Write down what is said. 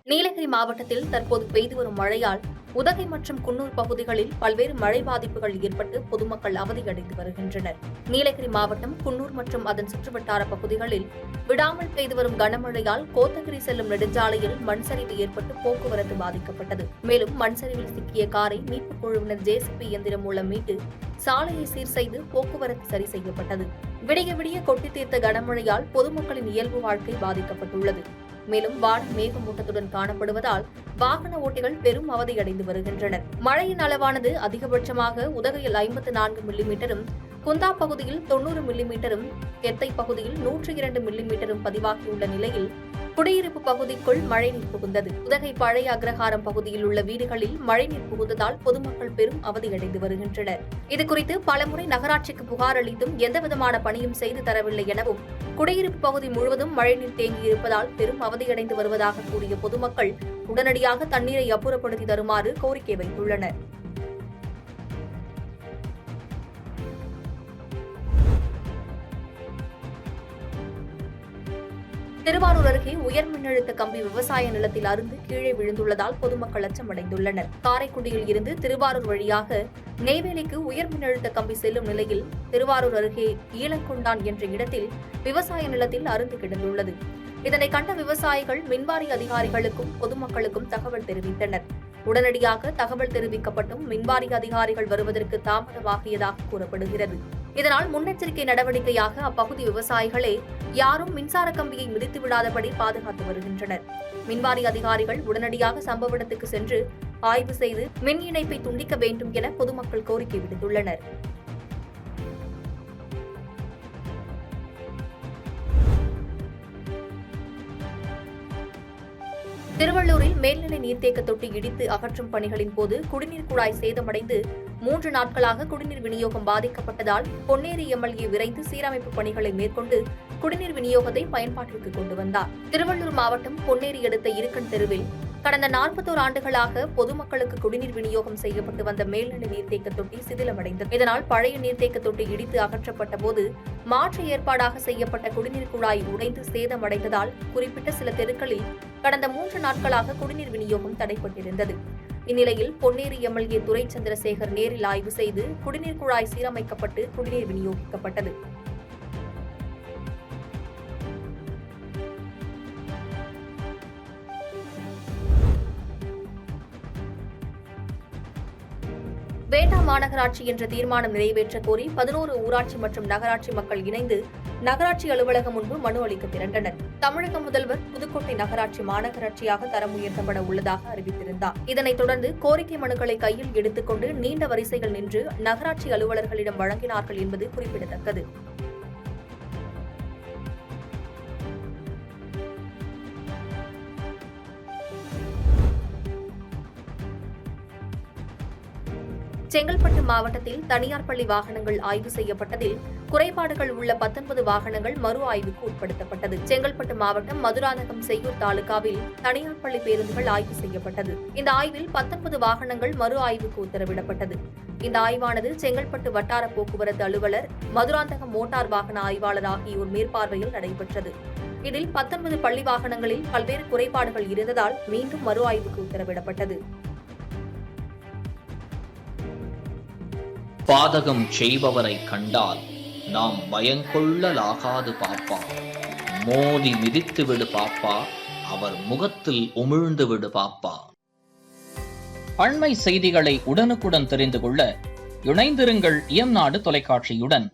நீலகிரி மாவட்டத்தில் தற்போது பெய்து வரும் மழையால் உதகை மற்றும் குன்னூர் பகுதிகளில் பல்வேறு மழை பாதிப்புகள் ஏற்பட்டு பொதுமக்கள் அவதியடைந்து வருகின்றனர். நீலகிரி மாவட்டம் குன்னூர் மற்றும் அதன் சுற்றுவட்டார பகுதிகளில் விடாமல் பெய்து வரும் கனமழையால் கோத்தகிரி செல்லும் நெடுஞ்சாலையில் மண்சரிவு ஏற்பட்டு போக்குவரத்து பாதிக்கப்பட்டது. மேலும் மண்சரிவில் சிக்கிய காரை மீட்புக் குழுவினர் ஜேசிபி இயந்திரம் மூலம் மீட்டு சாலையை சீர் செய்து போக்குவரத்து சரி செய்யப்பட்டது. விடிய விடிய கொட்டி தீர்த்த கனமழையால் பொதுமக்களின் இயல்பு வாழ்க்கை பாதிக்கப்பட்டுள்ளது. மேலும் வானம் மேகமூட்டத்துடன் காணப்படுவதால் வாகன ஓட்டிகள் பெரும் அவதியடைந்து வருகின்றனர். மழையின் அளவானது அதிகபட்சமாக உதகையில் 54 மில்லிமீட்டரும், குந்தா பகுதியில் 90 மில்லிமீட்டரும், கெத்தை பகுதியில் 102 மில்லிமீட்டரும் பதிவாகியுள்ள நிலையில் குடியிருப்பு பகுதிக்குள் மழைநீர் புகுந்தது. உதகை பழைய அக்ரஹாரம் பகுதியில் உள்ள வீடுகளில் மழைநீர் புகுந்ததால் பொதுமக்கள் பெரும் அவதியடைந்து வருகின்றனர். இதுகுறித்து பலமுறை நகராட்சிக்கு புகார் அளித்தும் எந்தவிதமான பணியும் செய்து தரவில்லை எனவும், குடியிருப்பு பகுதி முழுவதும் மழைநீர் தேங்கியிருப்பதால் பெரும் அவதியடைந்து வருவதாக கூறிய பொதுமக்கள் உடனடியாக தண்ணீரை அப்புறப்படுத்தி தருமாறு கோரிக்கை வைத்துள்ளனர். திருவாரூர் அருகே உயர் மின்னழுத்த கம்பி விவசாய நிலத்தில் அறுந்து கீழே விழுந்துள்ளதால் பொதுமக்கள் அச்சமடைந்துள்ளனர். காரைக்குடியில் இருந்து திருவாரூர் வழியாக நெய்வேலிக்கு உயர் மின்னழுத்த கம்பி செல்லும் நிலையில் திருவாரூர் அருகே ஈழக்கொண்டான் என்ற இடத்தில் விவசாய நிலத்தில் அறுந்து கிடந்துள்ளது. இதனை கண்ட விவசாயிகள் மின்வாரிய அதிகாரிகளுக்கும் பொதுமக்களுக்கும் தகவல் தெரிவித்தனர். உடனடியாக தகவல் தெரிவிக்கப்பட்டும் மின்வாரிய அதிகாரிகள் வருவதற்கு தாமதமாகியதாக கூறப்படுகிறது. இதனால் முன்னெச்சரிக்கை நடவடிக்கையாக அப்பகுதி விவசாயிகளே யாரும் மின்சார கம்பியை மிதித்து விடாதபடி பாதுகாத்து வருகின்றனர். மின்வாரிய அதிகாரிகள் உடனடியாக சம்பவ இடத்துக்கு சென்று ஆய்வு செய்து மின் இணைப்பை துண்டிக்க வேண்டும் என பொதுமக்கள் கோரிக்கை விடுத்துள்ளனர். திருவள்ளூரில் மேல்நிலை நீர்த்தேக்க தொட்டி இடித்து அகற்றும் பணிகளின் போது குடிநீர் குழாய் சேதமடைந்து 3 நாட்களாக குடிநீர் விநியோகம் பாதிக்கப்பட்டதால் பொன்னேரி எம்எல்ஏ விரைந்து சீரமைப்பு பணிகளை மேற்கொண்டு குடிநீர் விநியோகத்தை பயன்பாட்டிற்கு கொண்டு வந்தார். திருவள்ளூர் மாவட்டம் பொன்னேரி அடுத்த இருக்கன் தெருவில் கடந்த 41 ஆண்டுகளாக பொதுமக்களுக்கு குடிநீர் விநியோகம் செய்யப்பட்டு வந்த மேல்நிலை நீர்த்தேக்க தொட்டி சிதிலமடைந்தது. இதனால் பழைய நீர்த்தேக்க தொட்டி இடித்து அகற்றப்பட்ட போது மாற்று ஏற்பாடாக செய்யப்பட்ட குடிநீர் குழாய் உடைந்து சேதமடைந்ததால் குறிப்பிட்ட சில தெருக்களில் கடந்த 3 நாட்களாக குடிநீர் விநியோகம் தடைப்பட்டிருந்தது. இந்நிலையில் பொன்னேரி எம்எல்ஏ துரை சந்திரசேகர் நேரில் ஆய்வு செய்து குடிநீர் குழாய் சீரமைக்கப்பட்டு குடிநீர் விநியோகிக்கப்பட்டது. வேண்டாம் மாநகராட்சி என்ற தீர்மானம் நிறைவேற்ற கோரி 11 ஊராட்சி மற்றும் நகராட்சி மக்கள் இணைந்து நகராட்சி அலுவலகம் முன்பு மனு அளிக்க திரண்டனர். தமிழக முதல்வர் புதுக்கோட்டை நகராட்சி மாநகராட்சியாக தரம் உயர்த்தப்பட உள்ளதாக அறிவித்திருந்தார். இதனைத் தொடர்ந்து கோரிக்கை மனுக்களை கையில் எடுத்துக்கொண்டு நீண்ட வரிசைகள் நின்று நகராட்சி அலுவலர்களிடம் வழங்கினார்கள் என்பது குறிப்பிடத்தக்கது. செங்கல்பட்டு மாவட்டத்தில் தனியார் பள்ளி வாகனங்கள் ஆய்வு செய்யப்பட்டதில் குறைபாடுகள் உள்ள 19 வாகனங்கள் மறு ஆய்வுக்கு உட்படுத்தப்பட்டது. செங்கல்பட்டு மாவட்டம் மதுராந்தகம் செய்யூர் தாலுகாவில் தனியார் பள்ளி பேருந்துகள் ஆய்வு செய்யப்பட்டது. இந்த ஆய்வில் 19 வாகனங்கள் மறு ஆய்வுக்கு உத்தரவிடப்பட்டது. இந்த ஆய்வானது செங்கல்பட்டு வட்டார போக்குவரத்து அலுவலர், மதுராந்தகம் மோட்டார் வாகன ஆய்வாளர் ஆகியோர் மேற்பார்வையில் நடைபெற்றது. இதில் 19 பள்ளி வாகனங்களில் பல்வேறு குறைபாடுகள் இருந்ததால் மீண்டும் மறு ஆய்வுக்கு உத்தரவிடப்பட்டது. பாதகம் செய்பவரை கண்டால் நாம் பயங்கொள்ளலாகாது பாப்பா, மோதி மிதித்து விடு பாப்பா, அவர் முகத்தில் உமிழ்ந்து விடு பாப்பா. அண்மை செய்திகளை உடனுக்குடன் தெரிந்து கொள்ள இணைந்திருங்கள் இயம்நாடு தொலைக்காட்சியுடன்.